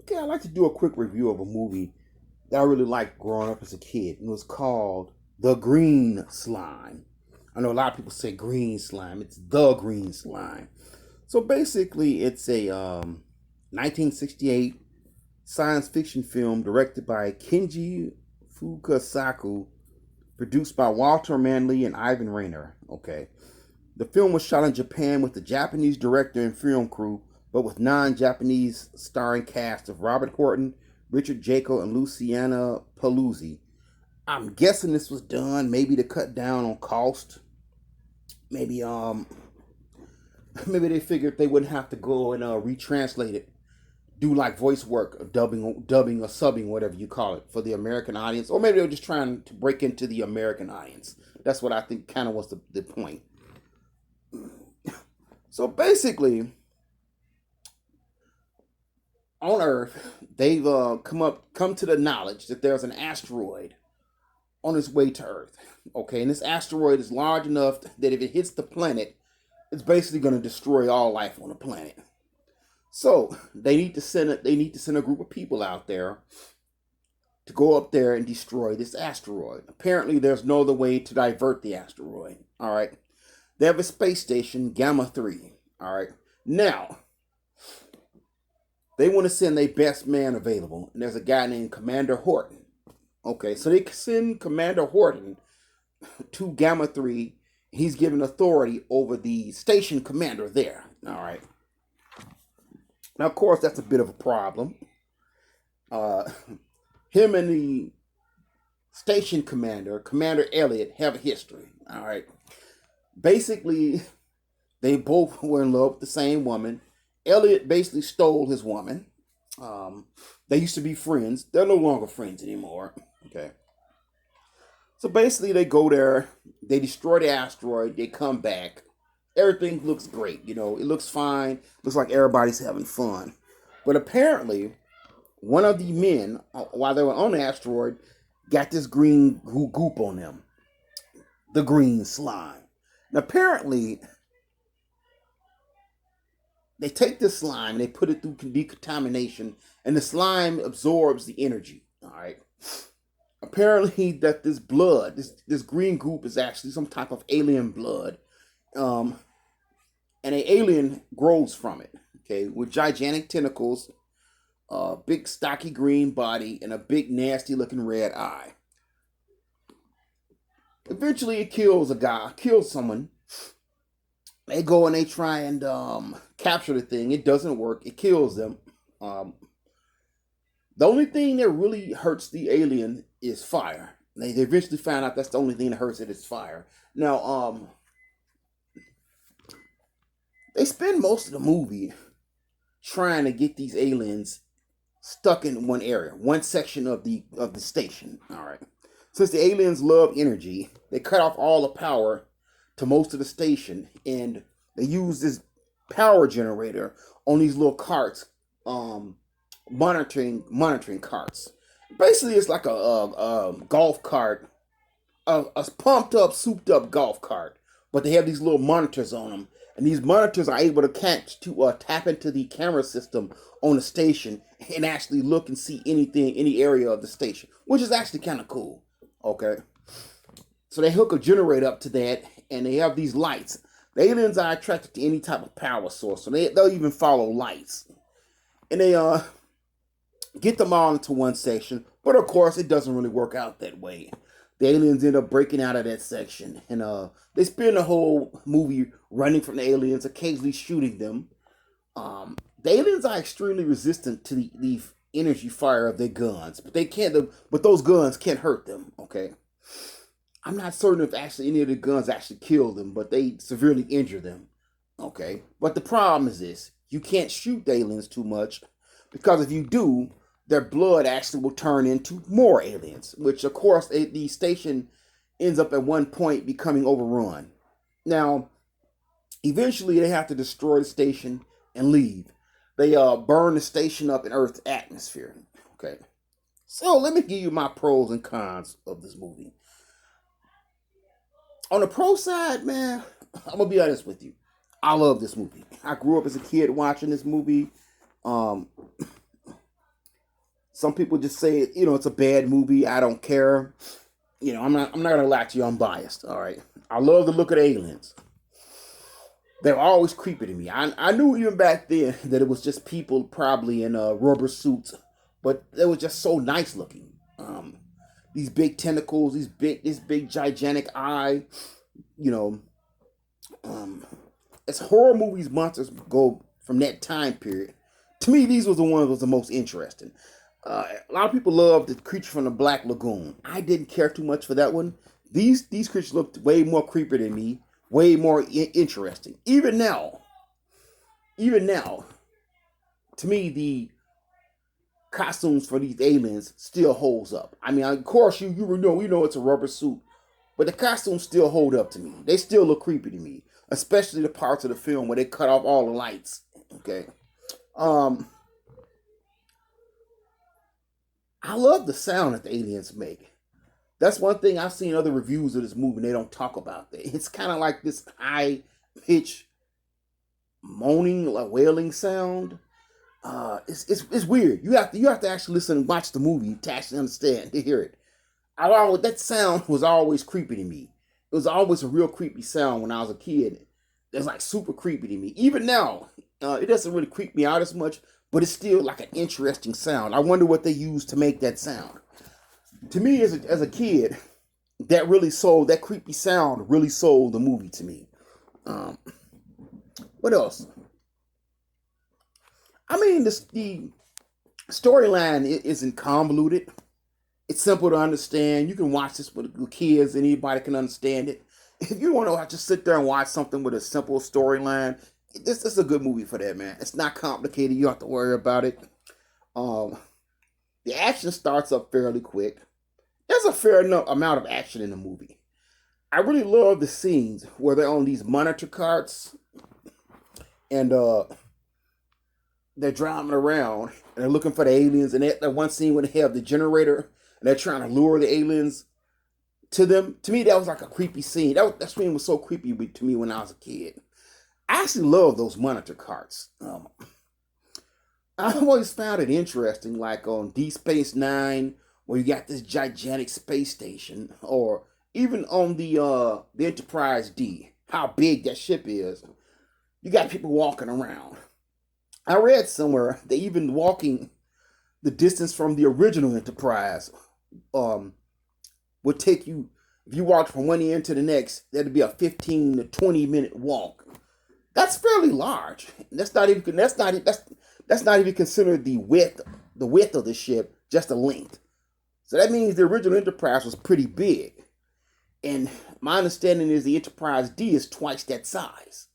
Okay, I'd like to do a quick review of a movie that I really liked growing up as a kid. And it was called The Green Slime. I know a lot of people say green slime. It's The Green Slime. So basically, it's a 1968 science fiction film directed by Kenji Fukasaku, produced by Walter Manley and Ivan Rainer. Okay. The film was shot in Japan with the Japanese director and film crew, but with non-Japanese starring cast of Robert Horton, Richard Jaco, and Luciana Paluzzi. I'm guessing this was done maybe to cut down on cost. Maybe maybe they figured they wouldn't have to go and retranslate it, do like voice work, or dubbing or subbing, whatever you call it, for the American audience, or maybe they were just trying to break into the American audience. That's what I think kind of was the point. So basically, on Earth, they've come to the knowledge that there's an asteroid on its way to Earth. Okay, and this asteroid is large enough that if it hits the planet, it's basically going to destroy all life on the planet. So they need to send a group of people out there to go up there and destroy this asteroid. Apparently, there's no other way to divert the asteroid. All right, they have a space station, Gamma 3. All right, now they want to send their best man available, and there's a guy named Commander Horton. Okay, so they send Commander Horton to Gamma 3. He's given authority over the station commander there. All right. Now, of course, that's a bit of a problem. Him and the station commander, Commander Elliot, have a history. All right. Basically, they both were in love with the same woman. Elliot basically stole his woman. They used to be friends. They're no longer friends anymore. Okay. So basically, they go there, they destroy the asteroid, they come back. Everything looks great, it looks fine. Looks like everybody's having fun. But apparently, one of the men, while they were on the asteroid, got this green goop on them. The green slime. And apparently, they take this slime and they put it through decontamination, and the slime absorbs the energy. All right. Apparently, that this blood, this green goop, is actually some type of alien blood, and an alien grows from it. Okay, with gigantic tentacles, a big stocky green body, and a big nasty looking red eye. Eventually, it kills someone. They go and they try and capture the thing. It doesn't work. It kills them. The only thing that really hurts the alien is fire. They eventually found out that's the only thing that hurts it is fire. Now, they spend most of the movie trying to get these aliens stuck in one area, one section of the station. All right. Since the aliens love energy, they cut off all the power to most of the station, and they use this power generator on these little carts, monitoring carts. Basically, it's like a golf cart, a pumped up, souped up golf cart, but they have these little monitors on them, and these monitors are able to tap into the camera system on the station and actually look and see any area of the station, which is actually kind of cool. Okay, so they hook a generator up to that, and they have these lights. The aliens are attracted to any type of power source, so they'll even follow lights, and they get them all into one section. But of course, it doesn't really work out that way. The aliens end up breaking out of that section, and they spend the whole movie running from the aliens, occasionally shooting them. The aliens are extremely resistant to the energy fire of their guns, but they can't. But those guns can't hurt them. Okay, I'm not certain if actually any of the guns actually kill them, but they severely injure them. Okay, but the problem is this: you can't shoot the aliens too much, because if you do, their blood actually will turn into more aliens, which of course the station ends up at one point becoming overrun. Now, eventually they have to destroy the station and leave. They burn the station up in Earth's atmosphere. Okay, so let me give you my pros and cons of this movie. On the pro side, man, I'm gonna be honest with you. I love this movie. I grew up as a kid watching this movie. Some people just say, it's a bad movie. I don't care. I'm not gonna lie to you. I'm biased. All right. I love the look of the aliens. They were always creepy to me. I knew even back then that it was just people probably in rubber suits, but they were just so nice looking. These big tentacles, this big gigantic eye. You know, as horror movies, monsters go from that time period. To me, these was the one that was the most interesting. A lot of people love the creature from the Black Lagoon. I didn't care too much for that one. These creatures looked way more creepy than me, way more interesting. Even now, to me, the costumes for these aliens still holds up. I mean, of course, you know it's a rubber suit, but the costumes still hold up to me. They still look creepy to me, especially the parts of the film where they cut off all the lights. Okay. I love the sound that the aliens make. That's one thing I've seen other reviews of this movie, and they don't talk about that. It's kind of like this high pitch moaning, like wailing sound. It's weird. You have to actually listen and watch the movie to actually understand, to hear it. That sound was always creepy to me. It was always a real creepy sound when I was a kid. It's like super creepy to me. Even now, it doesn't really creep me out as much, but it's still like an interesting sound. I wonder what they used to make that sound. To me, as a kid, that creepy sound really sold the movie to me. What else? I mean, the storyline isn't convoluted. It's simple to understand. You can watch this with kids, and anybody can understand it. If you want to just sit there and watch something with a simple storyline, this is a good movie for that, man. It's not complicated. You don't have to worry about it. The action starts up fairly quick. There's a fair enough amount of action in the movie. I really love the scenes where they're on these monitor carts and they're driving around and they're looking for the aliens. And that one scene when they have the generator and they're trying to lure the aliens to them. To me, that was like a creepy scene. That scene was so creepy to me when I was a kid. I actually love those monitor carts. I always found it interesting, like on Deep Space Nine, where you got this gigantic space station, or even on the Enterprise D, how big that ship is. You got people walking around. I read somewhere they even walking the distance from the original Enterprise would take you, if you walked from one end to the next, that'd be a 15 to 20-minute walk. That's fairly large. That's not even considered the width of the ship, just the length. So that means the original Enterprise was pretty big. And my understanding is the Enterprise D is twice that size.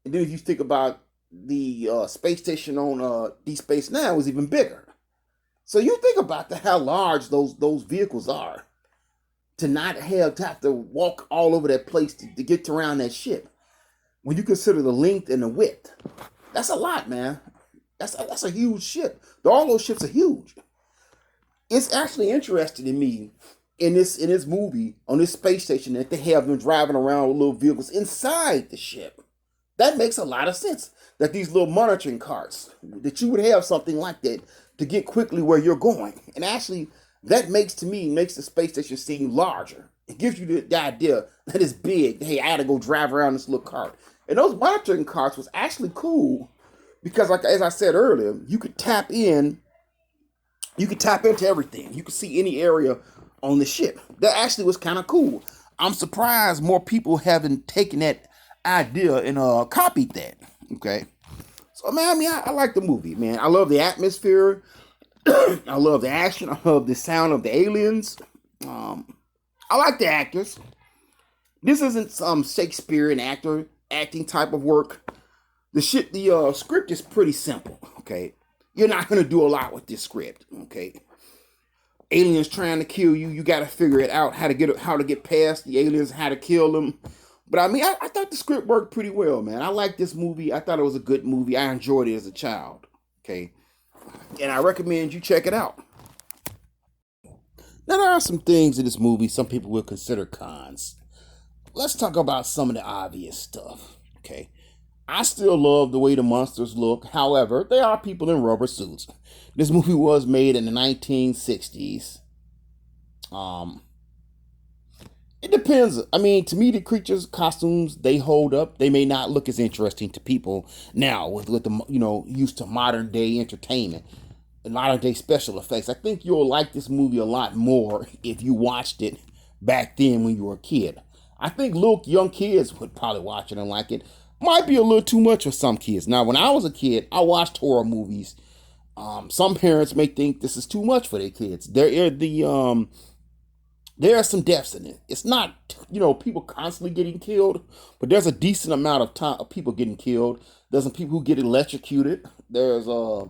And then if you think about the space station on Deep Space Nine was even bigger. So you think about how large those vehicles are. To not have to walk all over that place to get around that ship. When you consider the length and the width, that's a lot, man. That's a huge ship. All those ships are huge. It's actually interesting to me in this movie on this space station that they have them driving around with little vehicles inside the ship. That makes a lot of sense. That these little monitoring carts, that you would have something like that to get quickly where you're going. And actually, that makes the space station seem larger. It gives you the idea that it's big. Hey, I had to go drive around this little cart. And those monitoring carts was actually cool because, like as I said earlier, you could tap into everything. You could see any area on the ship. That actually was kind of cool. I'm surprised more people haven't taken that idea and copied that. Okay. So, man, I like the movie, man. I love the atmosphere. I love the action. I love the sound of the aliens. I like the actors. This isn't some Shakespearean acting type of work. The script is pretty simple. Okay, you're not gonna do a lot with this script. Okay, aliens trying to kill you. You got to figure it out how to get past the aliens, how to kill them. But I mean, I thought the script worked pretty well, man. I liked this movie. I thought it was a good movie. I enjoyed it as a child. Okay, and I recommend you check it out. Now, there are some things in this movie some people will consider cons. Let's talk about some of the obvious stuff. Okay, I still love the way the monsters look. However, they are people in rubber suits. This movie was made in the 1960s. Um, it depends. I mean, to me, the creatures' costumes they hold up. They may not look as interesting to people now with the used to modern day entertainment and modern day special effects. I think you'll like this movie a lot more if you watched it back then when you were a kid. I think little young kids would probably watch it and like it. Might be a little too much for some kids. Now, when I was a kid, I watched horror movies. Some parents may think this is too much for their kids. There are some deaths in it. It's not people constantly getting killed, but there's a decent amount of time of people getting killed. There's some people who get electrocuted. There's a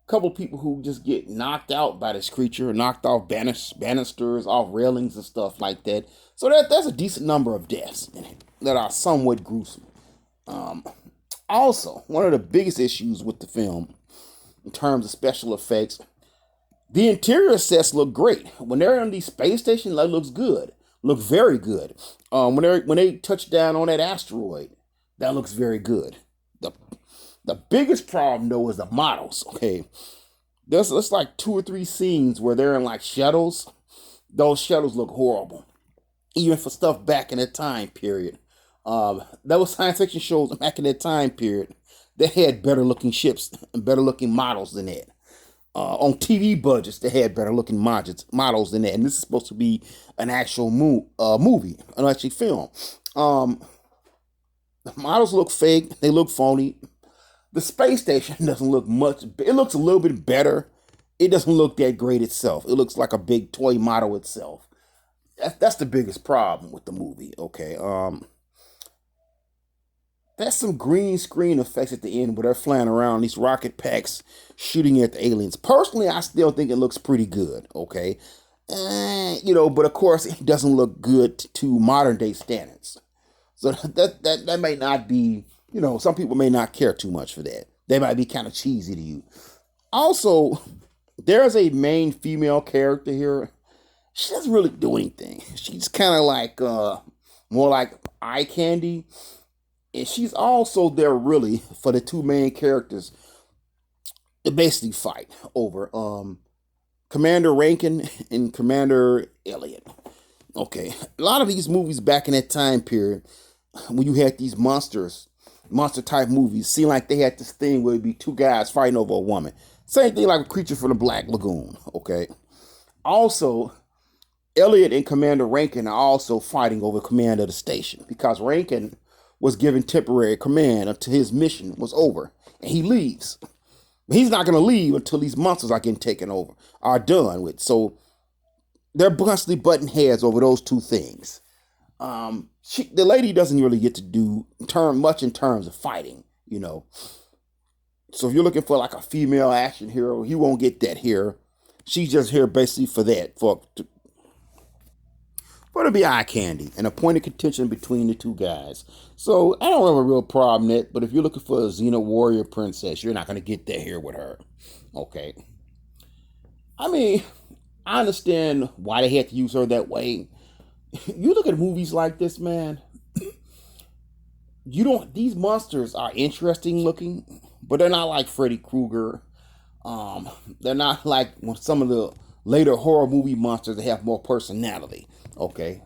couple people who just get knocked out by this creature, knocked off banisters, off railings and stuff like that. So there's a decent number of deaths in it that are somewhat gruesome. Um, Also, one of the biggest issues with the film, in terms of special effects, the interior sets look great. When they're on the space station, that looks good, look very good. When they touch down on that asteroid, that looks very good. The the biggest problem though is the models. Okay, there's like two or three scenes where they're in like shuttles. Those shuttles look horrible, even for stuff back in that time period. That was science fiction shows back in that time period. They had better looking ships and better looking models than that. On TV budgets, they had better looking models than that. And this is supposed to be an actual movie, an actual film. The models look fake. They look phony. The space station doesn't look much. It looks a little bit better. It doesn't look that great itself. It looks like a big toy model itself. That's the biggest problem with the movie. Okay. There's some green screen effects at the end where they're flying around these rocket packs shooting at the aliens. Personally, I still think it looks pretty good, okay? But of course, it doesn't look good to modern day standards. So that may not be, some people may not care too much for that. They might be kind of cheesy to you. Also, there's a main female character here. She doesn't really do anything. She's kind of like, more like eye candy. And she's also there really for the two main characters to basically fight over Commander Rankin and Commander Elliot. Okay. A lot of these movies back in that time period, when you had these monster type movies, seemed like they had this thing where it'd be two guys fighting over a woman. Same thing like a Creature from the Black Lagoon. Okay. Also, Elliot and Commander Rankin are also fighting over command of the station because Rankin was given temporary command until his mission was over. And he leaves. He's not going to leave until these monsters are getting taken over, are done with. So they're constantly butting heads over those two things. The lady doesn't really get to do much in terms of fighting, So if you're looking for like a female action hero, you won't get that here. She's just here basically for that, for to be eye candy and a point of contention between the two guys. So I don't have a real problem with it, but if you're looking for a Xena warrior princess, you're not going to get that here with her. Okay. I mean, I understand why they had to use her that way. You look at movies like this, man. These monsters are interesting looking, but they're not like Freddy Krueger. They're not like some of the later horror movie monsters that have more personality. Okay,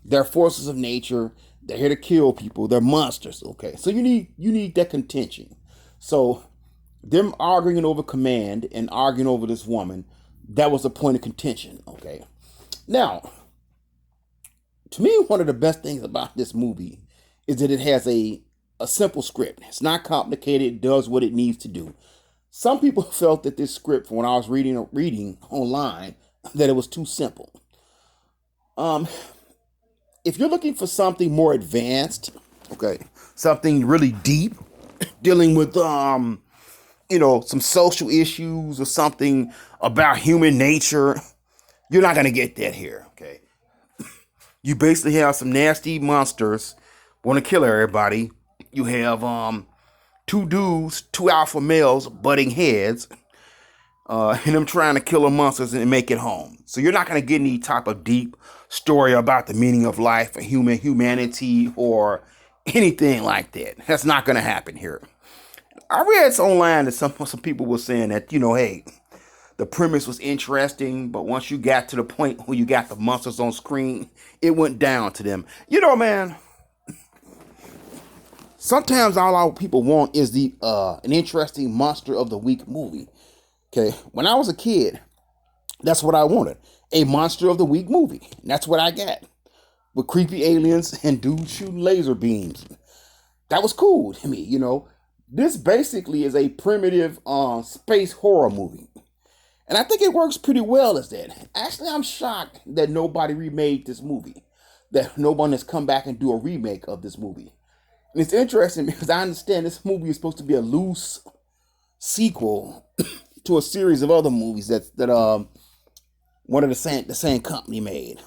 they're forces of nature. They're here to kill people. They're monsters. Okay, so you need that contention. So them arguing over command and arguing over this woman, that was a point of contention. Okay, now to me, one of the best things about this movie is that it has a simple script. It's not complicated. It does what it needs to do. Some people felt that this script, when I was reading online, that it was too simple. If you're looking for something more advanced, okay, something really deep, dealing with some social issues or something about human nature, you're not gonna get that here. Okay, you basically have some nasty monsters want to kill everybody. You have two dudes, two alpha males butting heads, and them trying to kill the monsters and make it home. So you're not going to get any type of deep story about the meaning of life and humanity or anything like that. That's not going to happen here. I read online that some people were saying that, hey, the premise was interesting, but once you got to the point where you got the monsters on screen, it went down to them. Man, sometimes all our people want is the an interesting monster of the week movie. Okay, when I was a kid, that's what I wanted. A monster of the week movie. And that's what I got. With creepy aliens and dudes shooting laser beams. That was cool to me, This basically is a primitive space horror movie. And I think it works pretty well as that. Actually, I'm shocked that nobody remade this movie. That no one has come back and do a remake of this movie. And it's interesting because I understand this movie is supposed to be a loose sequel to a series of other movies that one of the same company made.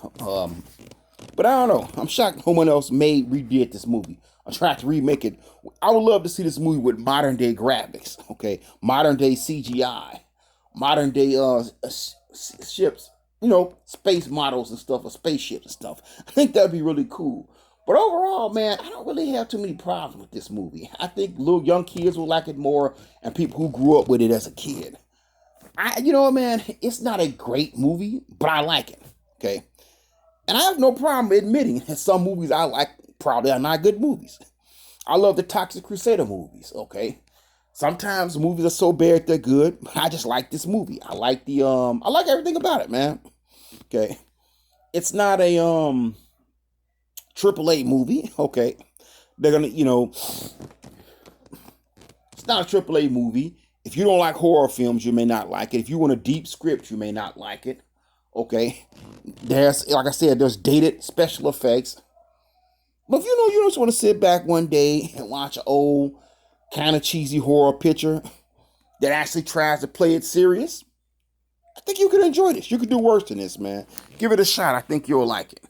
But I don't know. I'm shocked no one else redid this movie. I tried to remake it. I would love to see this movie with modern day graphics. Okay, modern day CGI, modern day ships. Space models and stuff, or spaceships and stuff. I think that'd be really cool. But overall, man, I don't really have too many problems with this movie. I think little young kids will like it more, and people who grew up with it as a kid. Man, it's not a great movie, but I like it. Okay. And I have no problem admitting that some movies I like probably are not good movies. I love the Toxic Crusader movies, okay? Sometimes movies are so bad they're good, but I just like this movie. I like I like everything about it, man. Okay. It's not a AAA movie, okay? They're gonna, it's not a AAA movie. If you don't like horror films, you may not like it. If you want a deep script, you may not like it. Okay, there's, like I said, there's dated special effects. But if you just want to sit back one day and watch an old, kind of cheesy horror picture that actually tries to play it serious, I think you could enjoy this. You could do worse than this, man. Give it a shot. I think you'll like it.